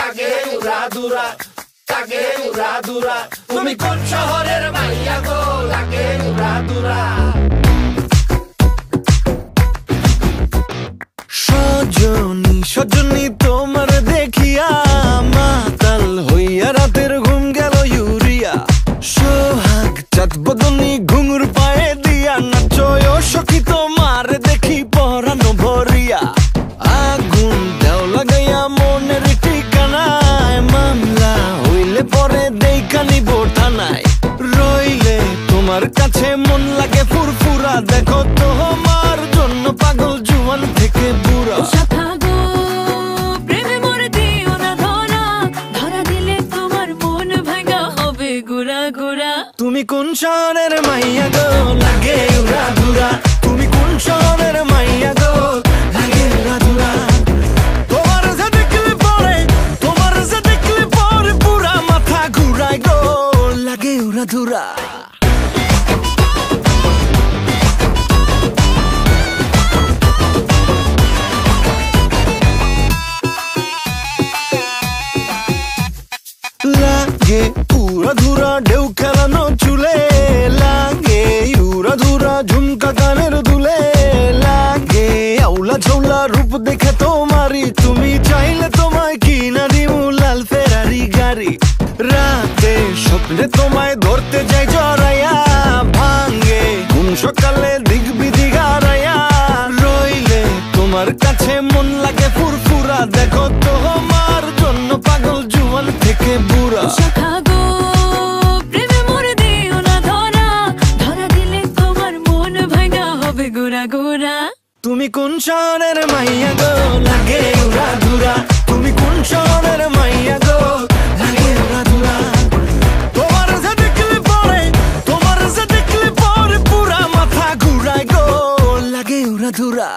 লাগে উড়াদুরা, লাগে উড়াদুরা। তুমি কোন শহরের মাইয়া গো, লাগে উড়াদুরা। সজনী সজনী তোমার দেখিয়া মাতাল হইয়া রাতের ঘুম গেল ইউরিয়া। সোহাগ চাঁদ বদনী ঘুঙুর পায়ে দিয়া নাচয় সখী তোমার দেখি পরানো ভরিয়া। আগুন দেও লাগাইয়া মনের ঠিকানায়, মামলা হইলে পরে দেইখা নিব থানায়। রইলে তোমার কাছে মন লাগে ফুরফুরা, দেখো তোমার জন্য পাগল জুয়ান থেকে বুড়া। তুমি কোন শহরের মাইয়া গো, লাগে উড়াদুরা। তুমি কোন শহরের মাইয়া গো, লাগে উড়াদুরা। তোমার যে দেখলে পরে, তোমার যে দেখলে পরে পুরা মাথা ঘুরায় গো, লাগে উড়াদুরা। লাগে উড়াধুরা ঢেউ খেলানো চুলে, লাগে উড়াধুরা ঝুমকা কানের দুলে, লাগে আউলা ঝৌলা রূপ দেখে তোমারি, তুমি চাইলে তোমায় কিনা দিমু লাল ফেরারি গাড়ি। রাতে স্বপ্নে তোমায় ধরতে যাই জড়াইয়া, ভাঙ্গে ঘুম সকালে দিক বিধি হারাইয়া। রইলে তোমার কাছে মন লাগে ফুরফুরা, দেখো তোমার জন্য পাগল জুয়ান থেকে বুড়া। তুমি কোন শহরের মাইয়া গো, লাগে উড়াদুরা। তুমি কোন শহরের মাইয়া গো, লাগে উড়াদুরা। তোমার যে দেখলে পরে, তোমার যে দেখলে পরে পুরা মাথা ঘুরায় গো, লাগে উড়াদুরা।